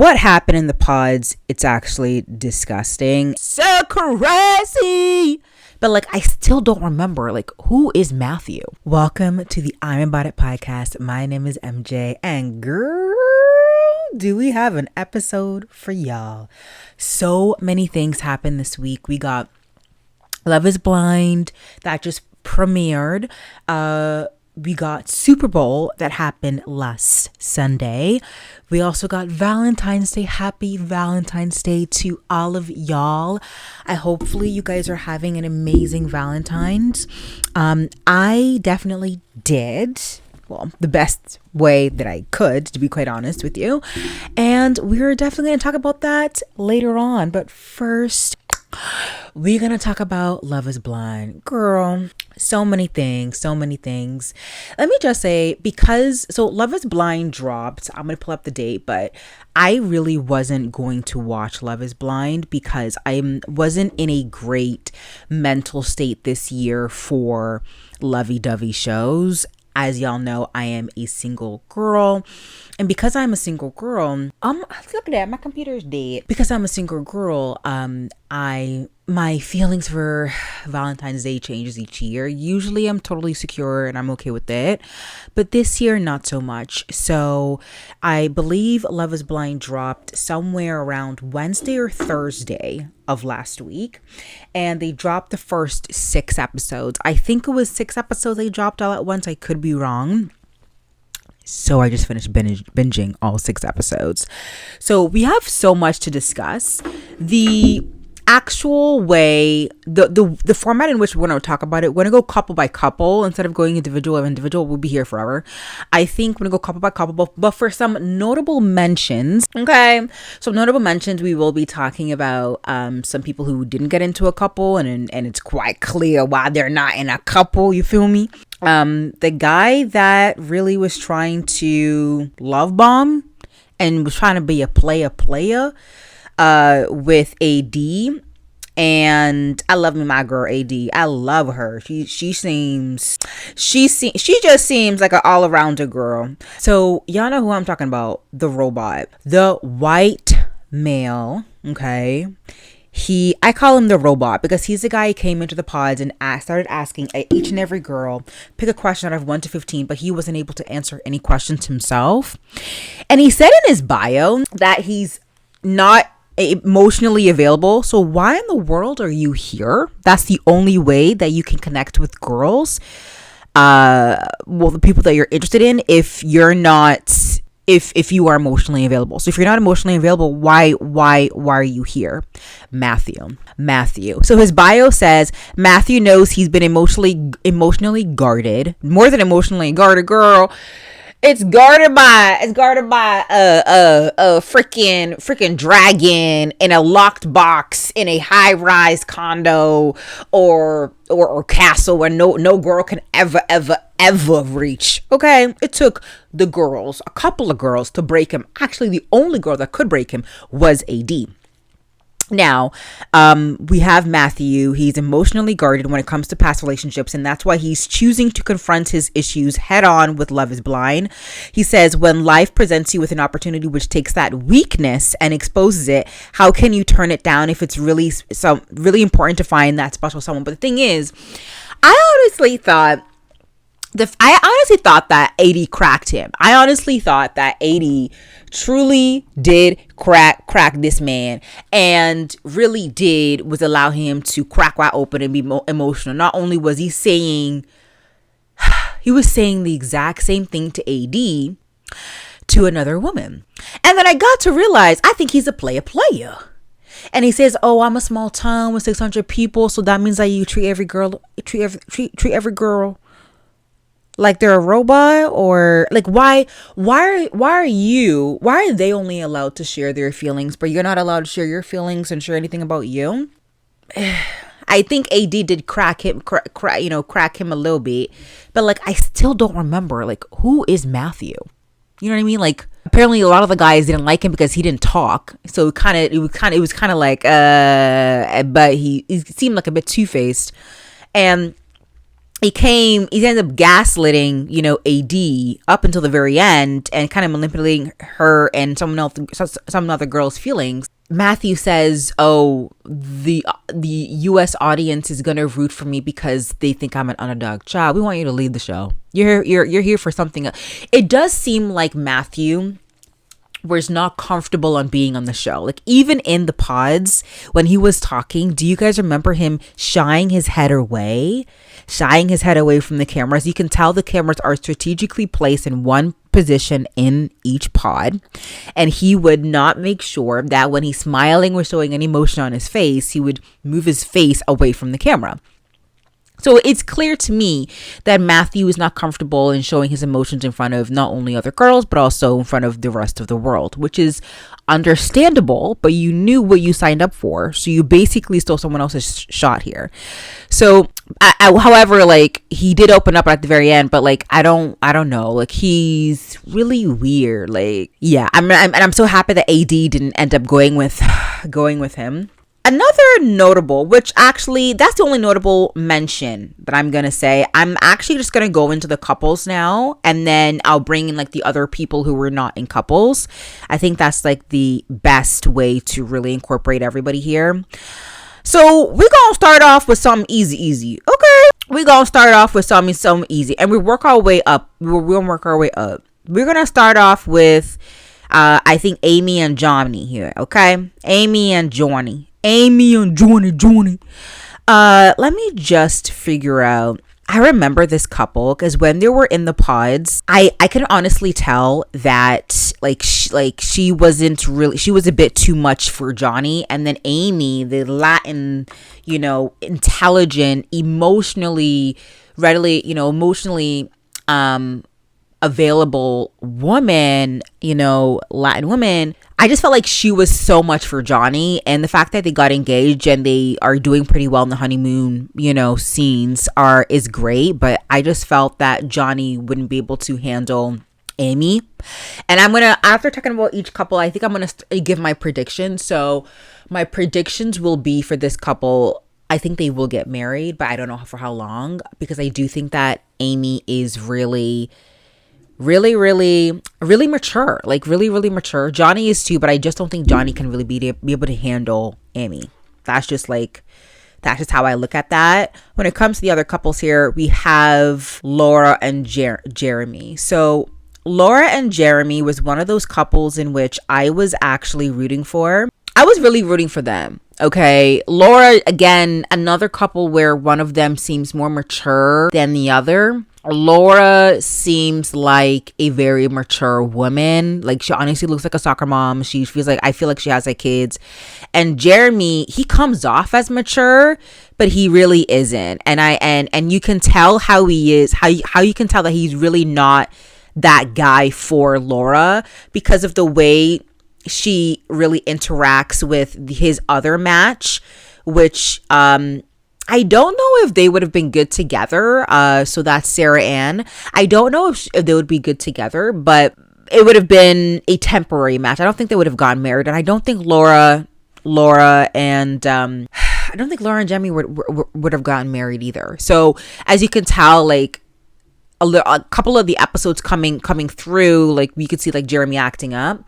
what happened in the pods, it's actually disgusting. So crazy. But like, I still don't remember, like, who is Matthew? Welcome to the I'm About It podcast. My name is MJ, and girl, do we have an episode for y'all. So many things happened this week. We got Love is Blind that just premiered. We got Super Bowl that happened last Sunday. We also got Valentine's Day. Happy Valentine's Day to all of y'all. Hopefully you guys are having an amazing Valentine's. I definitely did. Well, the best way that I could, to be quite honest with you. And we're definitely going to talk about that later on. But first, we're going to talk about Love is Blind. Girl, so many things. Let me just say, so Love is Blind dropped. I'm going to pull up the date, but I really wasn't going to watch Love is Blind because I wasn't in a great mental state this year for lovey-dovey shows. As y'all know, I am a single girl. And because I'm a single girl, look at that, my computer's dead. Because I'm a single girl, my feelings for Valentine's Day changes each year. Usually I'm totally secure and I'm okay with it. But this year, not so much. So I believe Love is Blind dropped somewhere around Wednesday or Thursday of last week. And they dropped the first 6 episodes. I think it was 6 episodes they dropped all at once. I could be wrong. So I just finished binging all 6 episodes. So we have so much to discuss. The actual way, the format in which we're going to talk about it, we're going to go couple by couple instead of going individual. We'll be here forever. I think we're going to go couple by couple, but for some notable mentions, okay? So notable mentions, we will be talking about some people who didn't get into a couple and it's quite clear why they're not in a couple, you feel me? The guy that really was trying to love bomb and was trying to be a player with AD, and I love me my girl AD. I love her. She just seems like an all-arounder girl. So y'all know who I'm talking about, the robot, the white male, okay? I call him the robot because he's the guy who came into the pods and started asking each and every girl, pick a question out of 1 to 15, but he wasn't able to answer any questions himself. And he said in his bio that he's not emotionally available. So why in the world are you here? That's the only way that you can connect with girls. The people that you're interested in, if you're not, if you are emotionally available. So if you're not emotionally available, why are you here? Matthew. So his bio says Matthew knows he's been emotionally guarded, more than emotionally guarded, girl. It's guarded by a freaking dragon in a locked box in a high-rise condo or castle where no girl can ever reach. Okay, it took a couple of girls to break him. Actually, the only girl that could break him was AD. Now, we have Matthew. He's emotionally guarded when it comes to past relationships, and that's why he's choosing to confront his issues head on with Love is Blind. He says, when life presents you with an opportunity which takes that weakness and exposes it, how can you turn it down if it's really important to find that special someone? But the thing is, I honestly thought that AD cracked him. I honestly thought that AD truly did crack this man and really was allow him to crack wide open and be emotional. Not only was he saying the exact same thing to AD to another woman. And then I got to realize, I think he's a player. And he says, "Oh, I'm a small town with 600 people, so that means that you treat every girl like they're a robot, or like why are they only allowed to share their feelings, but you're not allowed to share your feelings and share anything about you?" I think AD did crack him a little bit, but like I still don't remember like who is Matthew. You know what I mean? Like apparently a lot of the guys didn't like him because he didn't talk. So it was kind of like but he seemed like a bit two-faced. And he ended up gaslighting, AD up until the very end and kind of manipulating her and some other girl's feelings. Matthew says, "Oh, the U.S. audience is gonna root for me because they think I'm an underdog." Child, we want you to lead the show. You're here for something. It does seem like Matthew was not comfortable on being on the show. Like, even in the pods when he was talking, do you guys remember him shying his head away from the cameras? You can tell the cameras are strategically placed in one position in each pod, and he would not make sure that when he's smiling or showing any emotion on his face, he would move his face away from the camera. So it's clear to me that Matthew is not comfortable in showing his emotions in front of not only other girls, but also in front of the rest of the world, which is understandable, but you knew what you signed up for. So you basically stole someone else's shot here. So, however, like, he did open up at the very end, but like, I don't know. Like, he's really weird. Like, yeah, I'm so happy that AD didn't end up going with him. Another notable, which actually, that's the only notable mention that I'm going to say. I'm actually just going to go into the couples now, and then I'll bring in like the other people who were not in couples. I think that's like the best way to really incorporate everybody here. So we're going to start off with something easy. Okay. We're going to start off with something easy, and we work our way up. We're going to work our way up. We're going to start off with, I think, Amy and Johnny here. Okay. Amy and Johnny. Let me just figure out. I remember this couple because when they were in the pods, I can honestly tell that she wasn't really, she was a bit too much for Johnny. And then Amy, the Latin, intelligent, emotionally available woman, Latin woman, I just felt like she was so much for Johnny. And the fact that they got engaged and they are doing pretty well in the honeymoon, scenes is great. But I just felt that Johnny wouldn't be able to handle Amy. And after talking about each couple, I think I'm going to give my predictions. So my predictions will be for this couple, I think they will get married, but I don't know for how long, because I do think that Amy is really mature, like really mature. Johnny is too, but I just don't think Johnny can really be able to handle Amy. That's just how I look at that. When it comes to the other couples here, we have Laura and Jeremy. So Laura and Jeremy was one of those couples in which I was actually rooting for. I was really rooting for them. Okay. Laura, again, another couple where one of them seems more mature than the other. Laura seems like a very mature woman. Like, she honestly looks like a soccer mom. I feel like she has like kids. And Jeremy, he comes off as mature, but he really isn't. And you can tell how he is, how you can tell that he's really not that guy for Laura because of the way she really interacts with his other match, which I don't know if they would have been good together. So that's Sarah Ann. I don't know if they would be good together, but it would have been a temporary match. I don't think they would have gotten married. And I don't think Laura and Jeremy would have gotten married either. So as you can tell, like a couple of the episodes coming through, like we could see like Jeremy acting up.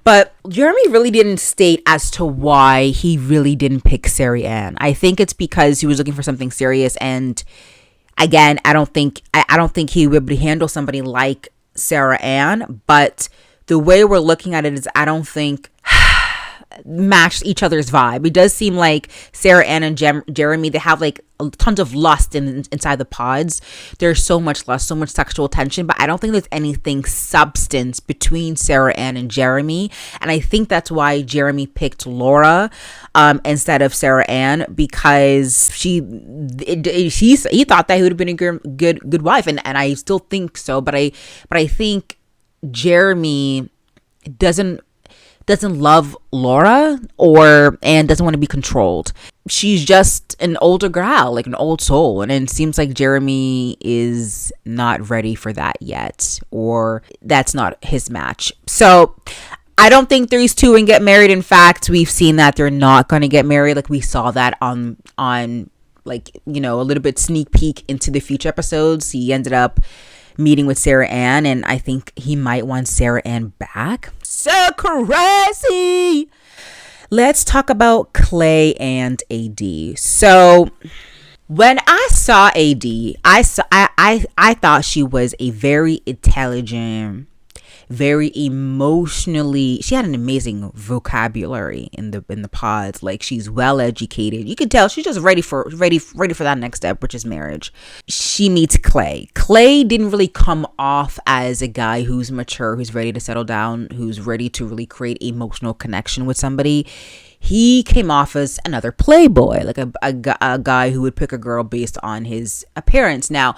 But Jeremy really didn't state as to why he really didn't pick Sarah Ann. I think it's because he was looking for something serious. And again, I don't think he would be able to handle somebody like Sarah Ann. But the way we're looking at it is, I don't think matched each other's vibe. It does seem like Sarah Ann and Jeremy, they have like tons of lust inside the pods. There's so much lust, so much sexual tension, but I don't think there's anything substance between Sarah Ann and Jeremy. And I think that's why Jeremy picked Laura instead of Sarah Ann, because he thought that he would have been a good wife, and I still think so. But I think Jeremy doesn't love Laura and doesn't want to be controlled. She's just an older gal, like an old soul. And it seems like Jeremy is not ready for that yet, or that's not his match. So I don't think these two can get married. In fact, we've seen that they're not going to get married. Like we saw that on like, you know, a little bit sneak peek into the future episodes, he ended up meeting with Sarah Ann, and I think he might want Sarah Ann back. So crazy. Let's talk about Clay and AD. So when I saw AD, I thought she was a very intelligent, very emotionally, she had an amazing vocabulary in the pods. Like, she's well educated. You can tell she's just ready for that next step, which is marriage. She meets Clay. Clay didn't really come off as a guy who's mature, who's ready to settle down, who's ready to really create emotional connection with somebody. He came off as another playboy, like a guy who would pick a girl based on his appearance. Now,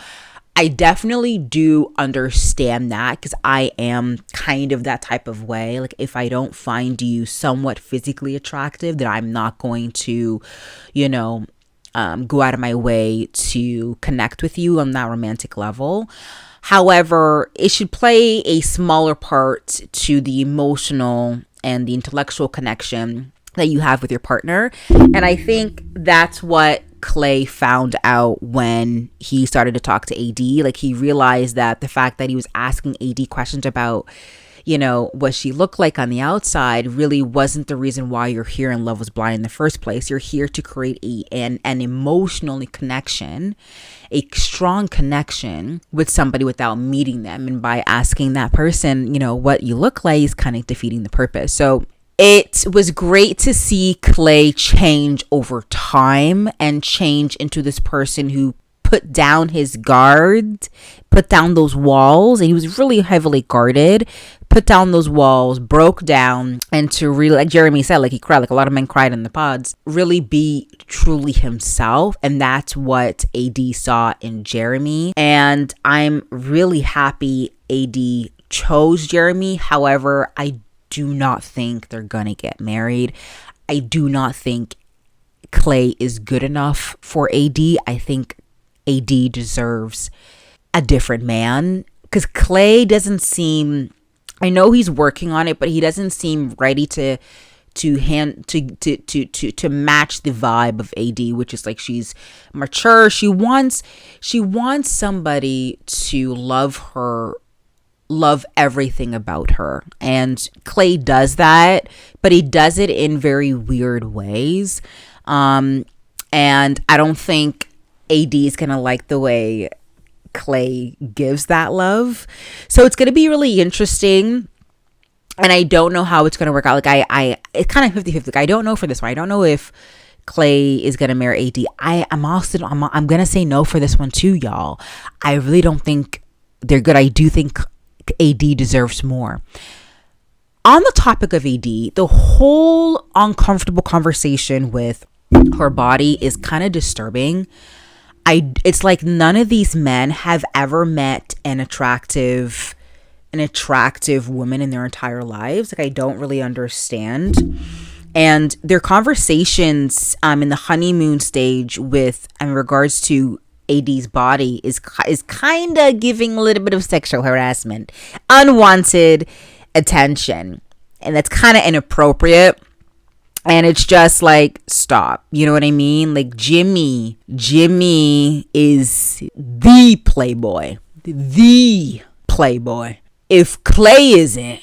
I definitely do understand that, because I am kind of that type of way. Like, if I don't find you somewhat physically attractive, then I'm not going to, you know, go out of my way to connect with you on that romantic level. However, it should play a smaller part to the emotional and the intellectual connection that you have with your partner. And I think that's what Clay found out when he started to talk to AD. Like, he realized that the fact that he was asking AD questions about, you know, what she looked like on the outside really wasn't the reason why you're here in Love Was Blind in the first place. You're here to create an emotional connection, a strong connection with somebody without meeting them. And by asking that person, you know, what you look like is kind of defeating the purpose. So it was great to see Clay change over time and change into this person who put down his guard, put down those walls, and he was really heavily guarded, put down those walls, broke down, and to really, like Jeremy said, like he cried, like a lot of men cried in the pods, really be truly himself. And that's what AD saw in Jeremy. And I'm really happy AD chose Jeremy. However, I do not think they're gonna get married. I do not think Clay is good enough for AD. I think AD deserves a different man, because Clay doesn't seem, I know he's working on it, but he doesn't seem ready to match the vibe of AD, which is like, she's mature. She wants somebody to love her, love everything about her. And Clay does that, but he does it in very weird ways. And I don't think AD is gonna like the way Clay gives that love. So it's gonna be really interesting. And I don't know how it's gonna work out. Like it's kind of 50-50. Like, I don't know for this one. I don't know if Clay is gonna marry AD. I'm gonna say no for this one too, y'all. I really don't think they're good. I do think AD deserves more. On the topic of AD, the whole uncomfortable conversation with her body is kind of disturbing. It's like none of these men have ever met an attractive woman in their entire lives. Like, I don't really understand. And their conversations in the honeymoon stage in regards to AD's body is kind of giving a little bit of sexual harassment, unwanted attention, and that's kind of inappropriate. And it's just like, stop. You know what I mean? Like, Jimmy is the playboy. If Clay isn't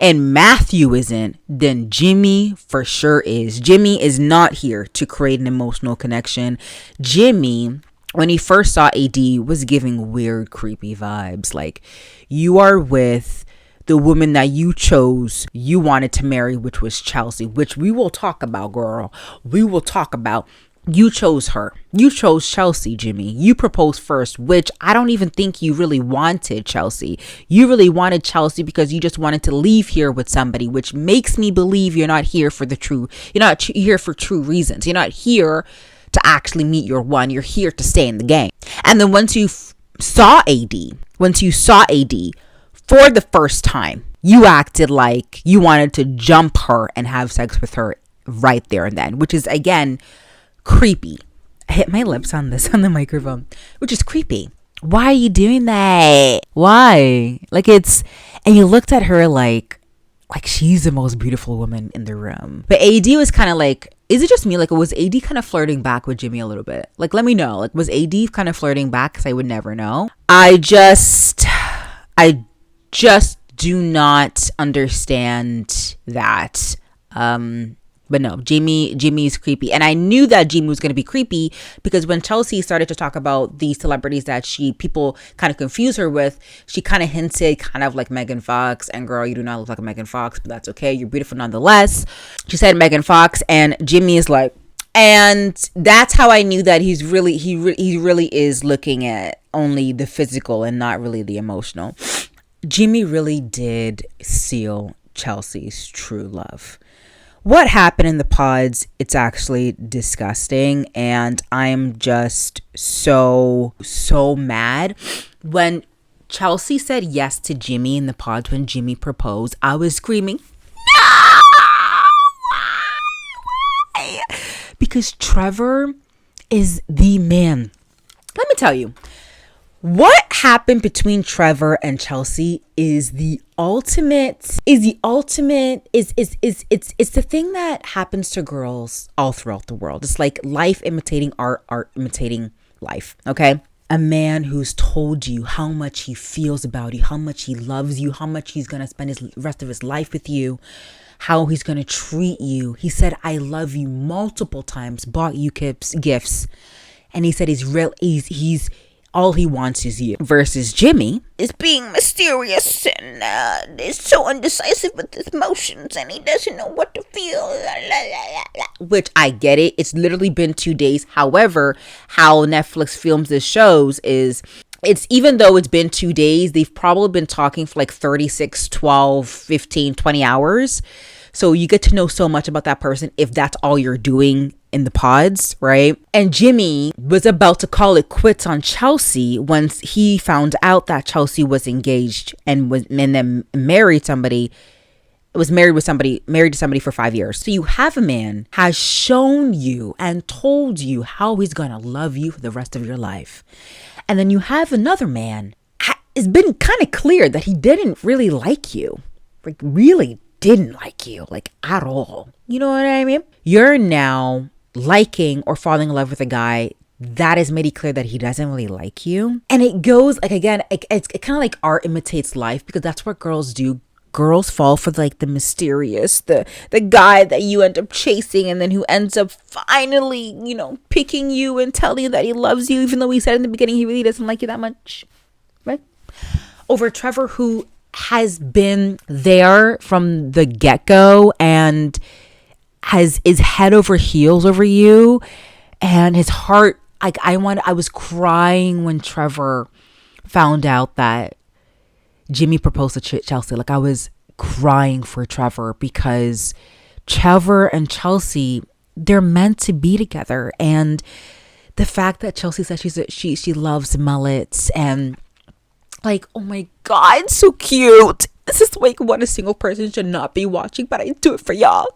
and Matthew isn't, then Jimmy for sure is. Jimmy is not here to create an emotional connection. Jimmy, when he first saw AD, was giving weird, creepy vibes. Like, you are with the woman that you chose, you wanted to marry, which was Chelsea, which we will talk about, girl. We will talk about. You chose her. You chose Chelsea, Jimmy. You proposed first, which I don't even think you really wanted Chelsea. You really wanted Chelsea because you just wanted to leave here with somebody, which makes me believe you're not here for you're not here for true reasons. You're not here to actually meet your one. You're here to stay in the game. And then once you saw AD for the first time, you acted like you wanted to jump her and have sex with her right there and then, which is, again, creepy. I hit my lips on the microphone, which is creepy. Why are you doing that? Why? Like, and you looked at her like she's the most beautiful woman in the room. But AD was kind of like, Is it just me? Like, was AD kind of flirting back with Jimmy a little bit? Like, let me know. Like, was AD kind of flirting back? Because I would never know. I just do not understand that. But no, Jimmy's creepy. And I knew that Jimmy was going to be creepy because when Chelsea started to talk about the celebrities that people kind of confuse her with, she kind of hinted kind of like Megan Fox. And girl, you do not look like a Megan Fox, but that's okay. You're beautiful nonetheless. She said Megan Fox, and Jimmy is like, and that's how I knew that he really is looking at only the physical and not really the emotional. Jimmy really did seal Chelsea's true love. What happened in the pods, it's actually disgusting. And I'm just so mad. When Chelsea said yes to Jimmy in the pods, when Jimmy proposed, I was screaming, no! Why? Because Trevor is the man. Let me tell you. What happened between Trevor and Chelsea is the ultimate, it's the thing that happens to girls all throughout the world. It's like life imitating art, art imitating life, okay? A man who's told you how much he feels about you, how much he loves you, how much he's going to spend his rest of his life with you, how he's going to treat you. He said, I love you multiple times, bought you gifts. And he said he's all he wants is you. Versus Jimmy is being mysterious and is so undecisive with his emotions and he doesn't know what to feel. Which I get it. It's literally been 2 days. However, how Netflix films this shows is it's even though it's been 2 days, they've probably been talking for like 36, 12, 15, 20 hours. So you get to know so much about that person if that's all you're doing in the pods, right? And Jimmy was about to call it quits on Chelsea once he found out that Chelsea was engaged and then married to somebody for 5 years. So you have a man has shown you and told you how he's gonna love you for the rest of your life. And then you have another man. It's been kind of clear that he didn't really like you. Like really didn't like you, like at all. You know what I mean? You're now liking or falling in love with a guy that has made it clear that he doesn't really like you. And it goes like, again, it's kind of like art imitates life because that's what girls do. Girls fall for like the mysterious, the guy that you end up chasing and then who ends up finally, picking you and telling you that he loves you, even though he said in the beginning he really doesn't like you that much, right? Over Trevor, who has been there from the get-go and is head over heels over you, and his heart, I was crying when Trevor found out that Jimmy proposed to Chelsea. Like I was crying for Trevor because Trevor and Chelsea, they're meant to be together. And the fact that Chelsea said she loves mullets and like, oh my God, so cute. This is like what a single person should not be watching, but I do it for y'all.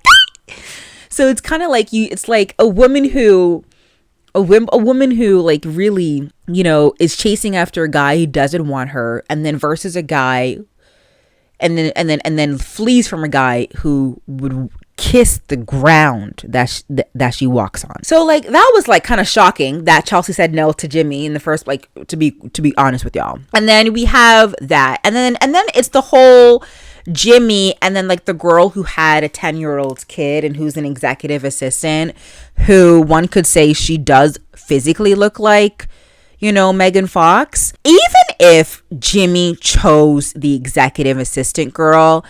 So it's kind of like it's like a woman who like really, is chasing after a guy who doesn't want her, and then versus a guy and then flees from a guy who would kiss the ground that she walks on. So like that was like kind of shocking that Chelsea said no to Jimmy in the first, like to be honest with y'all. And then we have that, and then it's the whole Jimmy and then like the girl who had a 10-year-old kid and who's an executive assistant, who one could say she does physically look like, Megan Fox. Even if Jimmy chose the executive assistant girl,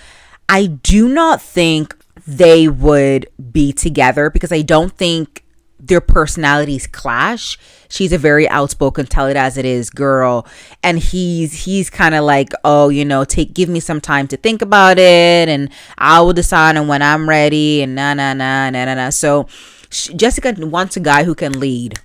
I do not think they would be together because I don't think their personalities clash. She's a very outspoken, tell it as it is girl, and he's kind of like, oh, give me some time to think about it and I will decide on when I'm ready and nah. So Jessica wants a guy who can lead.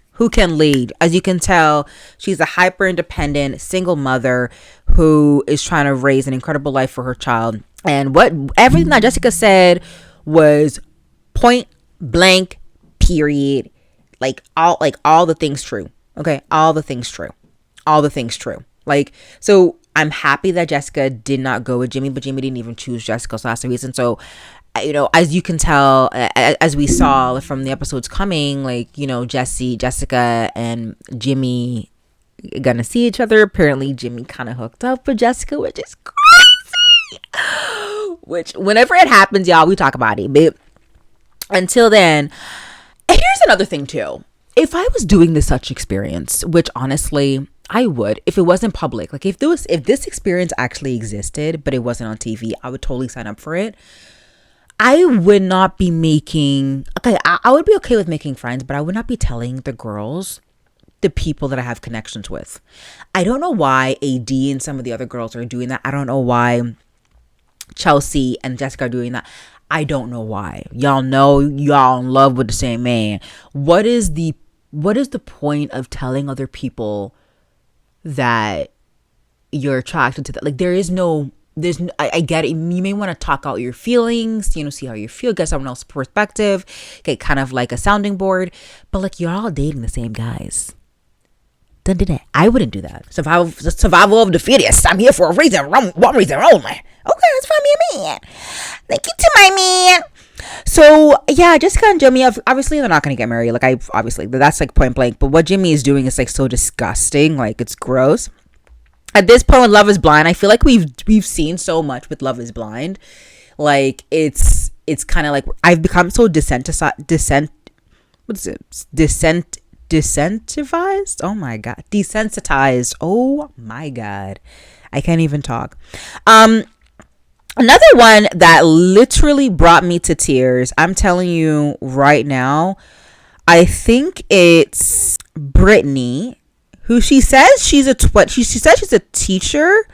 As you can tell, she's a hyper independent single mother who is trying to raise an incredible life for her child. And everything that Jessica said was point blank, period. Like all the things true. Okay. All the things true. Like, so I'm happy that Jessica did not go with Jimmy, but Jimmy didn't even choose Jessica. So that's the reason. So you know, as you can tell, as we saw from the episodes coming, like, you know, Jessica and Jimmy gonna see each other. Apparently Jimmy kind of hooked up with Jessica, which is crazy. Which, whenever it happens, y'all, we talk about it. But until then, here's another thing too. If I was doing this such experience, which honestly I would, if it wasn't public, like if this experience actually existed but it wasn't on TV, I would totally sign up for it. I would not be making, okay, I would be okay with making friends, but I would not be telling the girls the people that I have connections with. I don't know why AD and some of the other girls are doing that. I don't know why Chelsea and Jessica are doing that. I don't know why. Y'all know y'all in love with the same man. What is the point of telling other people that you're attracted to that? Like, I get it. You may want to talk out your feelings, you know, see how you feel, get someone else's perspective, get kind of like a sounding board. But like, you're all dating the same guys. Don't do that. I wouldn't do that. Survival of the fittest. I'm here for a reason. One reason only. Okay, let's find me a man. Thank you to my man. So yeah, Jessica and Jimmy, obviously they're not gonna get married. Like, that's like point blank. But what Jimmy is doing is like so disgusting. Like, it's gross. At this point with Love is Blind, I feel like we've seen so much with Love is Blind. Like, it's kind of like I've become so desensitized. Oh my god, desensitized. Oh my god, I can't even talk. Another one that literally brought me to tears, I'm telling you right now, I think it's Britney, who she says she's a teacher,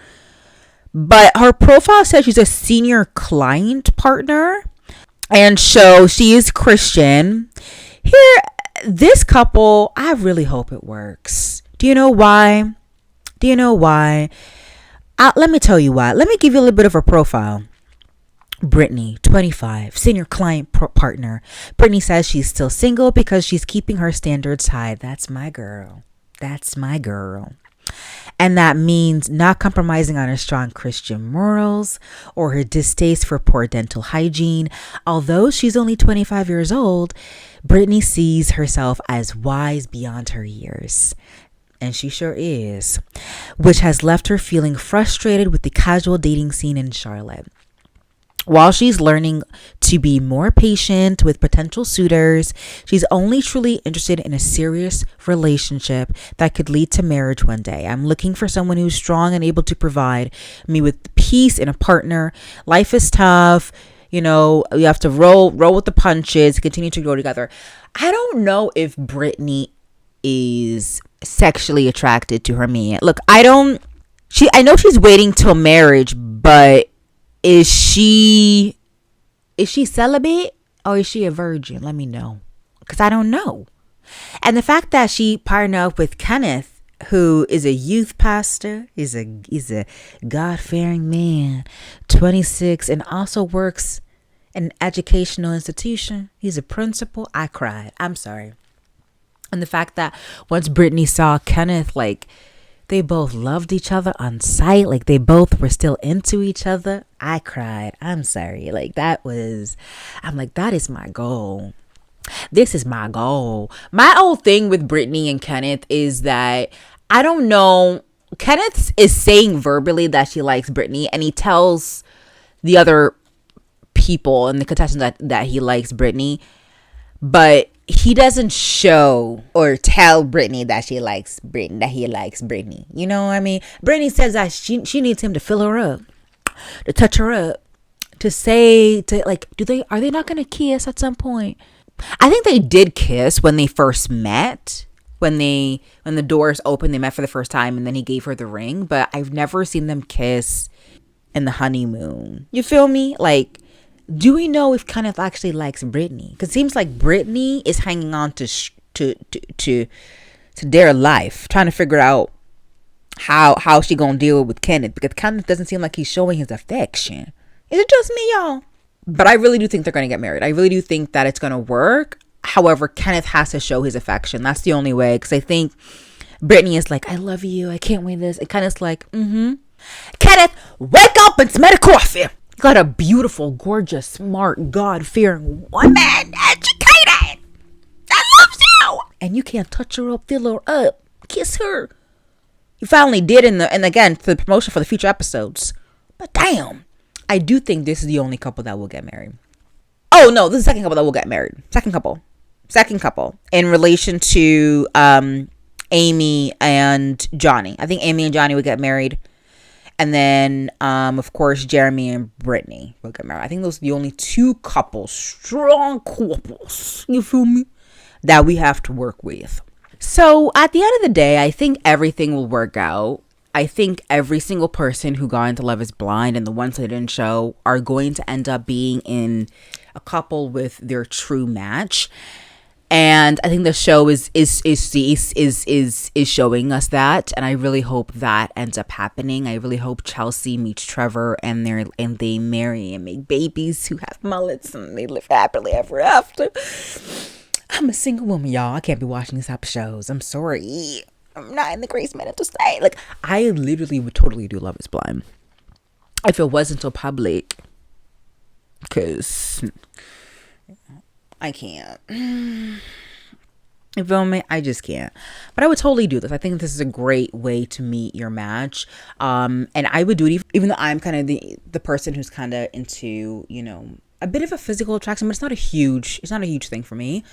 but her profile says she's a senior client partner, and so she is Christian. Here, this couple, I really hope it works. Do you know why? Let me tell you why. Let me give you a little bit of her profile. Britney, 25, senior client partner. Britney says she's still single because she's keeping her standards high. That's my girl. And that means not compromising on her strong Christian morals or her distaste for poor dental hygiene. Although she's only 25 years old, Britney sees herself as wise beyond her years. And she sure is, which has left her feeling frustrated with the casual dating scene in Charlotte. While she's learning to be more patient with potential suitors, she's only truly interested in a serious relationship that could lead to marriage one day. I'm looking for someone who's strong and able to provide me with peace in a partner. Life is tough. You know, you have to roll with the punches, continue to grow together. I don't know if Britney is sexually attracted to her man. Look, I know she's waiting till marriage, but is she celibate or is she a virgin? Let me know, because I don't know. And the fact that she partnered up with Kenneth, who is a youth pastor, he's a God-fearing man, 26, and also works in an educational institution. He's a principal. I cried. I'm sorry. And the fact that once Britney saw Kenneth, like, they both loved each other on sight, like they both were still into each other, I cried. I'm sorry. Like, I'm like, that is my goal. This is my goal. My whole thing with Britney and Kenneth is that, I don't know, Kenneth is saying verbally that she likes Britney, and he tells the other people and the contestants that he likes Britney, but he doesn't show or tell Britney that he likes Britney. You know what I mean? Britney says that she needs him to fill her up, to touch her up, to like, are they not gonna kiss at some point? I think they did kiss when they first met. When the doors opened, they met for the first time, and then he gave her the ring. But I've never seen them kiss in the honeymoon. You feel me? Like, do we know if Kenneth actually likes Britney? Because it seems like Britney is hanging on to their life, trying to figure out how she gonna deal with Kenneth, because Kenneth doesn't seem like he's showing his affection. Is it just me, y'all? But I really do think they're gonna get married. I really do think that it's gonna work. However, Kenneth has to show his affection. That's the only way, because I think Britney is like, I love you, I can't wait this. And Kenneth's like, Kenneth, wake up and smell the coffee. You got a beautiful, gorgeous, smart, God-fearing woman, educated, that loves you, and you can't touch her up, fill her up, kiss her. You finally did and again for the promotion for the future episodes. But damn, I do think this is the only couple that will get married. Oh no, this is the second couple that will get married. Second couple in relation to Amy and Johnny. I think Amy and Johnny would get married. And then, of course, Jeremy and Britney will get married. I think those are the only two couples, strong couples, you feel me, that we have to work with. So at the end of the day, I think everything will work out. I think every single person who got into Love is Blind and the ones that didn't show are going to end up being in a couple with their true match. And I think the show is showing us that, and I really hope that ends up happening. I really hope Chelsea meets Trevor and they marry and make babies who have mullets and they live happily ever after. I'm a single woman, y'all. I can't be watching these type of shows. I'm sorry. I'm not in the grace mental state. Like, I literally would totally do Love is Blind if it wasn't so public, because I can't. You feel me? I just can't. But I would totally do this. I think this is a great way to meet your match. And I would do it even though I'm kind of the person who's kind of into, you know, a bit of a physical attraction, but it's not a huge thing for me.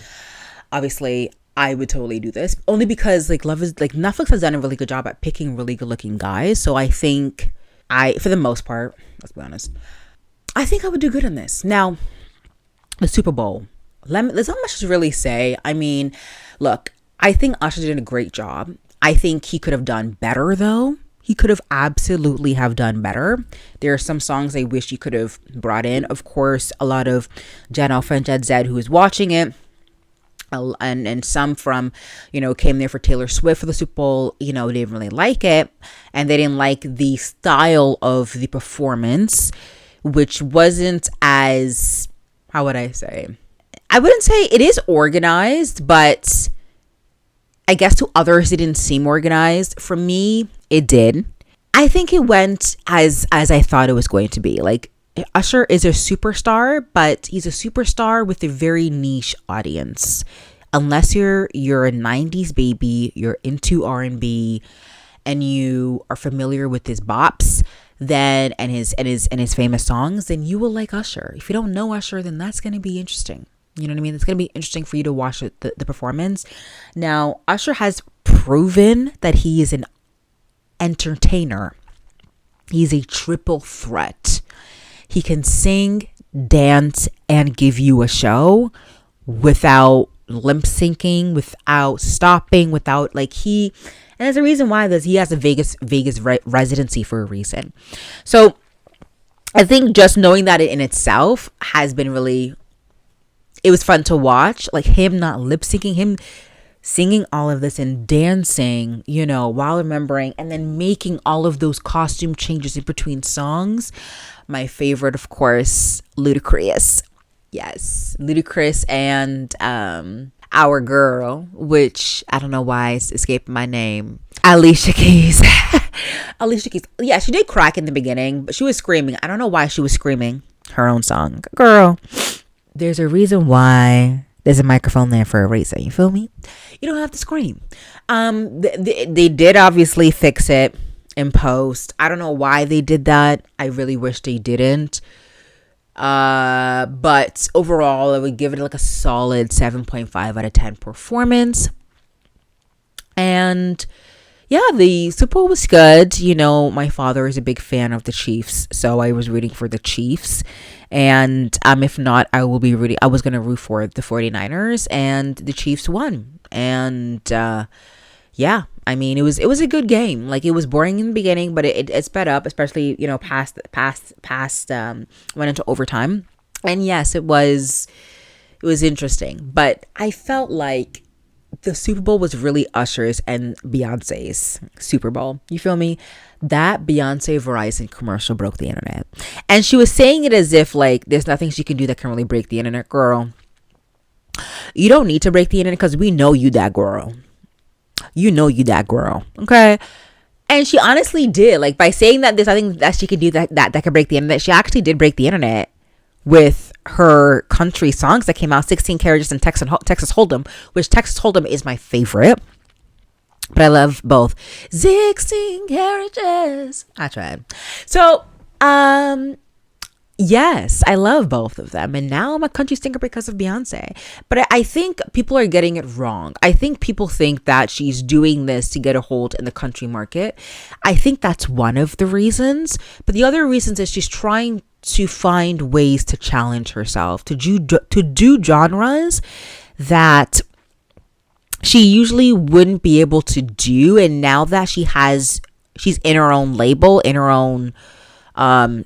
Obviously, I would totally do this only because Netflix has done a really good job at picking really good looking guys. So I think for the most part, let's be honest, I think I would do good in this. Now, the Super Bowl. There's not much to really say. I mean, look, I think Usher did a great job. I think he could have done better, though. He could have absolutely have done better. There are some songs I wish he could have brought in. Of course, a lot of Jen Alpha and Jet Zed who is watching it. And some from, you know, came there for Taylor Swift for the Super Bowl, you know, they didn't really like it. And they didn't like the style of the performance, which wasn't as, how would I say? I wouldn't say it is organized, but I guess to others it didn't seem organized. For me, it did. I think it went as I thought it was going to be. Like, Usher is a superstar, but he's a superstar with a very niche audience. Unless you're a 90s baby, you're into R&B, and you are familiar with his bops, then and his famous songs, then you will like Usher. If you don't know Usher, then that's going to be interesting. You know what I mean? It's going to be interesting for you to watch the performance. Now, Usher has proven that he is an entertainer. He's a triple threat. He can sing, dance, and give you a show without lip syncing, without stopping, without and there's a reason why he has a Vegas residency for a reason. So I think just knowing that in itself has been really, it was fun to watch. Like, him not lip syncing, him singing all of this and dancing, you know, while remembering, and then making all of those costume changes in between songs. My favorite, of course, Ludacris. Yes, Ludacris and our girl, which I don't know why it's escaping my name, Alicia Keys. Alicia Keys. Yeah, she did crack in the beginning, but she was screaming. I don't know why she was screaming her own song. Girl, there's a reason why there's a microphone there for a reason. You feel me? You don't have to scream. They did obviously fix it in post. I don't know why they did that. I really wish they didn't. But overall, I would give it like a solid 7.5 out of 10 performance. And yeah, the Super Bowl was good. You know, my father is a big fan of the Chiefs, so I was rooting for the Chiefs. And if not, I was going to root for the 49ers, and the Chiefs won. And yeah, I mean, it was a good game. Like, it was boring in the beginning, but it sped up, especially, you know, past went into overtime. And yes, it was interesting, but I felt like the Super Bowl was really Usher's and Beyonce's Super Bowl. You feel me? That Beyonce Verizon commercial broke the internet. And she was saying it as if, like, there's nothing she can do that can really break the internet. Girl, you don't need to break the internet, because we know you that girl. You know you that girl. Okay? And she honestly did. Like, by saying that there's nothing that she could do that could break the internet, she actually did break the internet with her country songs that came out, 16 Carriages and Texas Hold'em, which Texas Hold'em is my favorite. But I love both. 16 Carriages. I tried. So, yes, I love both of them. And now I'm a country singer because of Beyonce. But I think people are getting it wrong. I think people think that she's doing this to get a hold in the country market. I think that's one of the reasons. But the other reasons is she's trying to find ways to challenge herself, to do genres that she usually wouldn't be able to do. And now that she's in her own label, in her own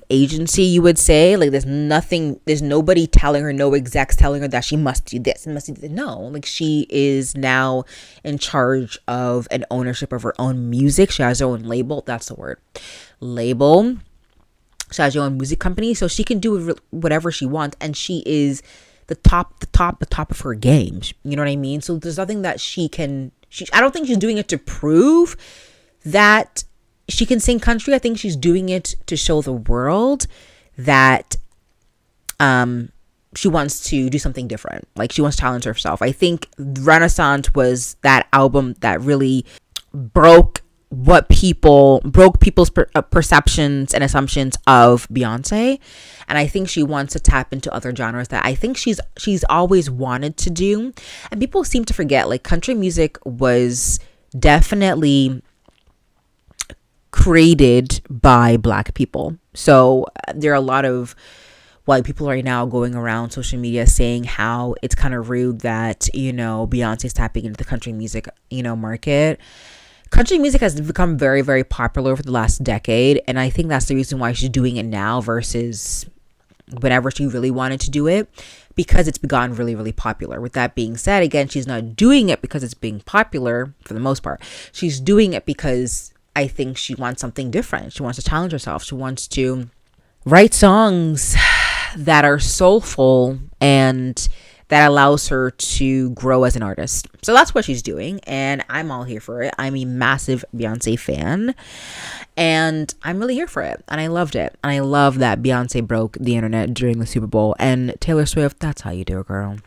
agency, you would say, like, there's nobody telling her, no execs telling her that she must do this and must do that. No, like, she is now in charge of an ownership of her own music. She has her own label. That's the word. Label. She has her own music company, so she can do whatever she wants, and she is the top of her game. You know what I mean? So there's nothing that I don't think she's doing it to prove that she can sing country. I think she's doing it to show the world that she wants to do something different. Like, she wants to challenge herself. I think Renaissance was that album that really broke people's perceptions and assumptions of Beyonce. And I think she wants to tap into other genres that I think she's always wanted to do. And people seem to forget, like, country music was definitely created by Black people. So there are a lot of white people right now going around social media saying how it's kind of rude that, Beyonce's tapping into the country music, market. Country music has become very, very popular over the last decade, and I think that's the reason why she's doing it now versus whenever she really wanted to do it, because it's begun really, really popular. With that being said, again, she's not doing it because it's being popular for the most part. She's doing it because I think she wants something different. She wants to challenge herself. She wants to write songs that are soulful and that allows her to grow as an artist. So that's what she's doing, and I'm all here for it. I'm a massive Beyonce fan, and I'm really here for it, and I loved it. And I love that Beyonce broke the internet during the Super Bowl, and Taylor Swift, that's how you do it, girl.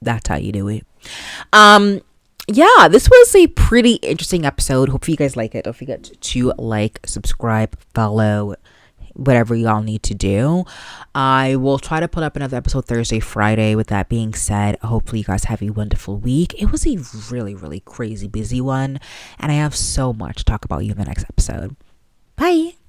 That's how you do it. Yeah, this was a pretty interesting episode. Hopefully you guys like it. Don't forget to like, subscribe, follow, whatever y'all need to do. I will try to put up another episode Thursday, Friday. With that being said, hopefully you guys have a wonderful week. It was a really, really crazy busy one, and I have so much to talk about you in the next episode. Bye.